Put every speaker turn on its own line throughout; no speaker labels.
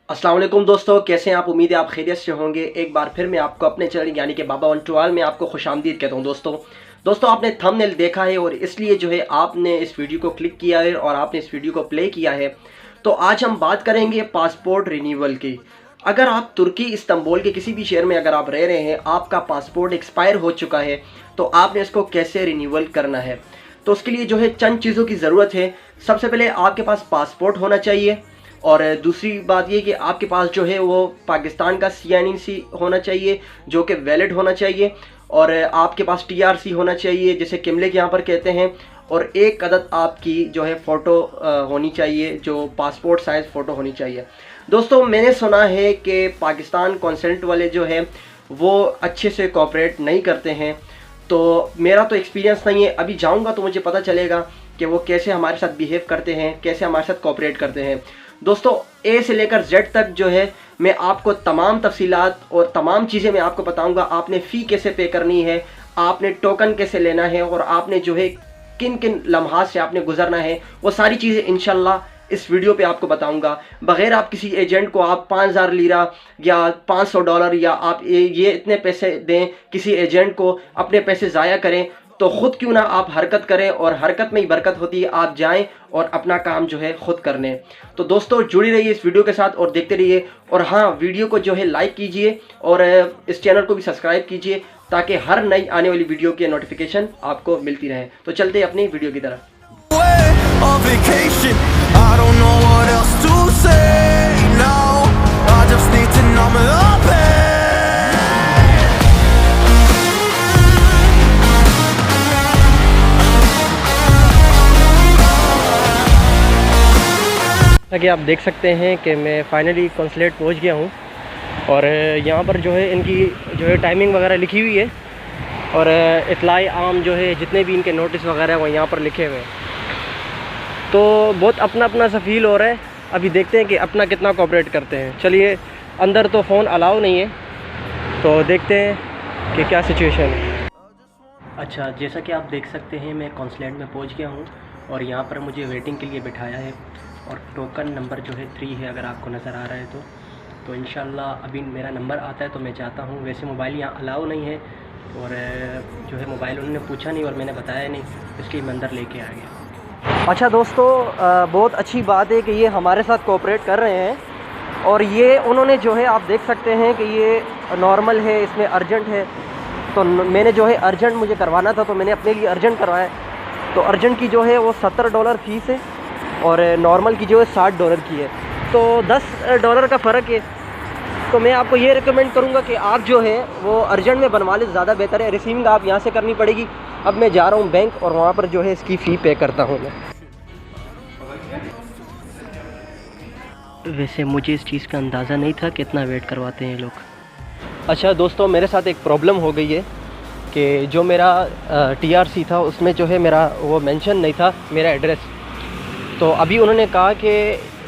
अस्सलाम वालेकुम दोस्तों, कैसे हैं आप। उम्मीद है आप खैरियत से होंगे। एक बार फिर मैं आपको अपने चैनल यानी कि बाबा वंटवाल में आपको खुशामदीद कहता हूं। दोस्तों आपने थंबनेल देखा है और इसलिए जो है आपने इस वीडियो को क्लिक किया है और आपने इस वीडियो को प्ले किया है। तो आज हम बात करेंगे पासपोर्ट रिन्यूअल की। अगर आप तुर्की इस्तांबुल के किसी भी शहर में अगर आप रह रहे हैं, आपका पासपोर्ट एक्सपायर हो चुका है, तो आपने इसको कैसे रिन्यूअल करना है। तो उसके लिए जो है चंद चीज़ों की ज़रूरत है। सबसे पहले आपके पास पासपोर्ट होना चाहिए और दूसरी बात ये कि आपके पास जो है वो पाकिस्तान का CNC होना चाहिए जो कि वैलिड होना चाहिए, और आपके पास TRC होना चाहिए जिसे किमले यहाँ पर कहते हैं, और एक अदद आपकी जो है फ़ोटो होनी चाहिए, जो पासपोर्ट साइज़ फ़ोटो होनी चाहिए। दोस्तों मैंने सुना है कि पाकिस्तान कॉन्सुलेट वाले जो है वो अच्छे से कोऑपरेट नहीं करते हैं। तो मेरा तो एक्सपीरियंस नहीं है, अभी जाऊंगा तो मुझे पता चलेगा कि वो कैसे हमारे साथ बिहेव करते हैं, कैसे हमारे साथ कोऑपरेट करते हैं। दोस्तों A से लेकर Z तक जो है मैं आपको तमाम तफसीलात और तमाम चीज़ें मैं आपको बताऊंगा। आपने फ़ी कैसे पे करनी है, आपने टोकन कैसे लेना है, और आपने जो है किन किन लम्हात से आपने गुजरना है, वो सारी चीज़ें इंशाल्लाह इस वीडियो पे आपको बताऊंगा। बगैर आप किसी एजेंट को आप 5000 लीरा या $500 या आप ये इतने पैसे दें किसी एजेंट को, अपने पैसे ज़ाया करें, तो ख़ुद क्यों ना आप हरकत करें, और हरकत में ही बरकत होती है। आप जाएं और अपना काम जो है ख़ुद कर लें। तो दोस्तों जुड़ी रहिए इस वीडियो के साथ और देखते रहिए। और हाँ, वीडियो को जो है लाइक कीजिए और इस चैनल को भी सब्सक्राइब कीजिए ताकि हर नई आने वाली वीडियो की नोटिफिकेशन आपको मिलती रहे। तो चलते हैं अपनी वीडियो की तरफ। कि आप देख सकते हैं कि मैं फ़ाइनली कॉन्सुलेट पहुंच गया हूं, और यहाँ पर जो है इनकी जो है टाइमिंग वगैरह लिखी हुई है, और इत्लाई आम जो है जितने भी इनके नोटिस वगैरह वो यहाँ पर लिखे हुए हैं। तो बहुत अपना अपना सा फील हो रहा है। अभी देखते हैं कि अपना कितना कोऑपरेट करते हैं। चलिए, अंदर तो फ़ोन अलाउ नहीं है, तो देखते हैं कि क्या सिचुएशन है। अच्छा, जैसा कि आप देख सकते हैं मैं कॉन्सुलेट में पहुँच गया हूँ, और यहाँ पर मुझे वेटिंग के लिए बिठाया है, और टोकन नंबर जो है 3 है, अगर आपको नज़र आ रहा है तो इंशाल्लाह अभी मेरा नंबर आता है तो मैं जाता हूँ। वैसे मोबाइल यहाँ अलाउ नहीं है, और जो है मोबाइल उन्होंने पूछा नहीं और मैंने बताया नहीं, इसलिए मैं अंदर लेके आ गया। अच्छा दोस्तों, बहुत अच्छी बात है कि ये हमारे साथ कोऑपरेट कर रहे हैं, और ये उन्होंने जो है आप देख सकते हैं कि ये नॉर्मल है, इसमें अर्जेंट है। तो मैंने जो है अर्जेंट मुझे करवाना था, तो मैंने अपने लिए अर्जेंट करवाया। तो अर्जेंट की जो है वो $70 फ़ीस है, और नॉर्मल की जो है $60 की है, तो $10 का फ़र्क है। तो मैं आपको ये रिकमेंड करूँगा कि आप जो है वो अर्जेंट में बनवा लें, ज़्यादा बेहतर है। रिसीविंग आप यहाँ से करनी पड़ेगी। अब मैं जा रहा हूँ बैंक, और वहाँ पर जो है इसकी फ़ी पे करता हूँ मैं। वैसे मुझे इस चीज़ का अंदाज़ा नहीं था कितना वेट करवाते हैं लोग। अच्छा दोस्तों, मेरे साथ एक प्रॉब्लम हो गई है कि जो मेरा TRC था उसमें जो है मेरा वो मेंशन नहीं था मेरा एड्रेस। तो अभी उन्होंने कहा कि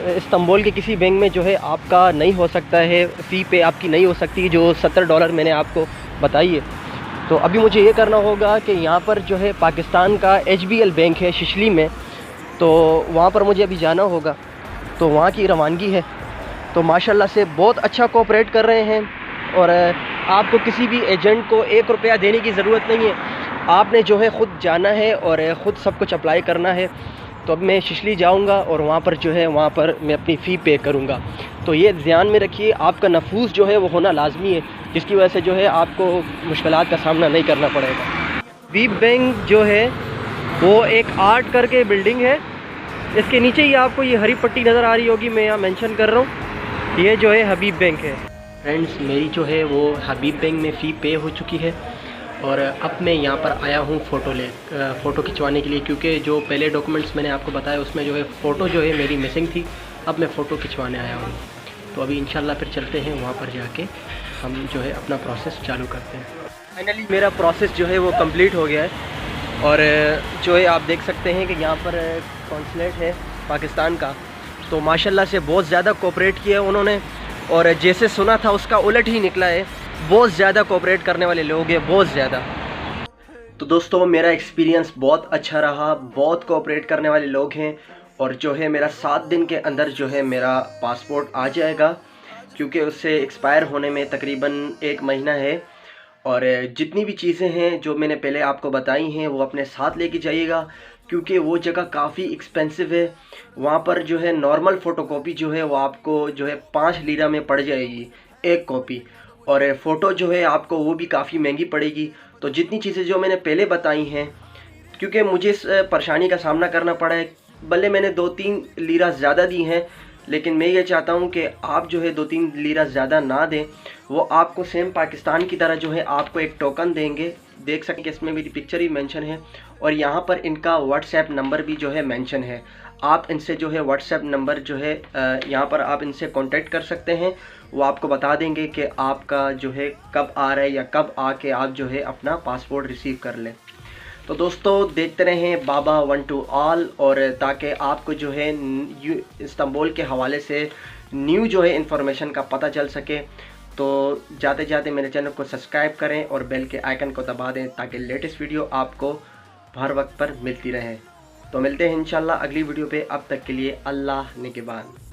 इस्तांबुल के किसी बैंक में जो है आपका नहीं हो सकता है, फ़ी पे आपकी नहीं हो सकती, जो $70 मैंने आपको बताई है। तो अभी मुझे ये करना होगा कि यहाँ पर जो है पाकिस्तान का HBL बैंक है शिशली में, तो वहाँ पर मुझे अभी जाना होगा। तो वहाँ की रवानगी है, तो माशाल्लाह से बहुत अच्छा कोऑपरेट कर रहे हैं, और आपको किसी भी एजेंट को ₹1 देने की ज़रूरत नहीं है। आपने जो है ख़ुद जाना है और ख़ुद सब कुछ अप्लाई करना है। तो अब मैं शिशली जाऊंगा और वहाँ पर जो है वहाँ पर मैं अपनी फ़ी पे करूँगा। तो ये ध्यान में रखिए, आपका नफूस जो है वो होना लाजमी है, जिसकी वजह से जो है आपको मुश्किलात का सामना नहीं करना पड़ेगा। हबीब बैंक जो है वो एक आर्ट करके बिल्डिंग है, इसके नीचे ही आपको ये हरी पट्टी नज़र आ रही होगी, मैं यहाँ मेंशन कर रहा हूँ, ये जो है हबीब बैंक है। फ्रेंड्स, मेरी जो है वो हबीब बैंक में फ़ी पे हो चुकी है, और अब मैं यहाँ पर आया हूँ फ़ोटो खिंचवाने के लिए, क्योंकि जो पहले डॉक्यूमेंट्स मैंने आपको बताया उसमें जो है फ़ोटो जो है मेरी मिसिंग थी। अब मैं फ़ोटो खिंचवाने आया हूँ, तो अभी इंशाल्लाह फिर चलते हैं वहाँ पर, जाके हम जो है अपना प्रोसेस चालू करते हैं। फाइनली मेरा प्रोसेस जो है वो कंप्लीट हो गया है, और जो है आप देख सकते हैं कि यहाँ पर कॉन्सुलेट है पाकिस्तान का, तो माशाल्लाह से बहुत ज़्यादा कोऑपरेट किया है उन्होंने, और जैसे सुना था उसका उलट ही निकला है। बहुत ज़्यादा कोऑपरेट करने वाले लोग हैं, बहुत ज़्यादा। तो दोस्तों मेरा एक्सपीरियंस बहुत अच्छा रहा, बहुत कोऑपरेट करने वाले लोग हैं, और जो है मेरा 7 दिन के अंदर जो है मेरा पासपोर्ट आ जाएगा, क्योंकि उससे एक्सपायर होने में तकरीबन 1 महीना है। और जितनी भी चीज़ें हैं जो मैंने पहले आपको बताई हैं वो अपने साथ लेके जाइएगा, क्योंकि वो जगह काफ़ी एक्सपेंसिव है। वहाँ पर जो है नॉर्मल फ़ोटोकॉपी जो है वो आपको जो है 5 लीरा में पड़ जाएगी एक कॉपी, और फ़ोटो जो है आपको वो भी काफ़ी महंगी पड़ेगी। तो जितनी चीज़ें जो मैंने पहले बताई हैं, क्योंकि मुझे इस परेशानी का सामना करना पड़ा है, भले मैंने 2-3 लीरा ज़्यादा दी हैं, लेकिन मैं ये चाहता हूँ कि आप जो है 2-3 लीरा ज़्यादा ना दें। वो आपको सेम पाकिस्तान की तरह जो है आपको एक टोकन देंगे, देख सकें कि इसमें मेरी पिक्चर ही मेंशन है, और यहाँ पर इनका व्हाट्सएप नंबर भी जो है मेंशन है। आप इनसे जो है व्हाट्सएप नंबर जो है यहाँ पर आप इनसे कांटेक्ट कर सकते हैं। वो आपको बता देंगे कि आपका जो है कब आ रहा है या कब आके आप जो है अपना पासपोर्ट रिसीव कर लें। तो दोस्तों देखते रहें बाबा वन टू ऑल, और ताकि आपको जो है इस्तांबुल के हवाले से न्यू जो है इन्फॉर्मेशन का पता चल सके। तो जाते जाते मेरे चैनल को सब्सक्राइब करें और बेल के आइकन को दबा दें, ताकि लेटेस्ट वीडियो आपको हर वक्त पर मिलती रहे। तो मिलते हैं इंशाल्लाह अगली वीडियो पे। अब तक के लिए अल्लाह निगहबान।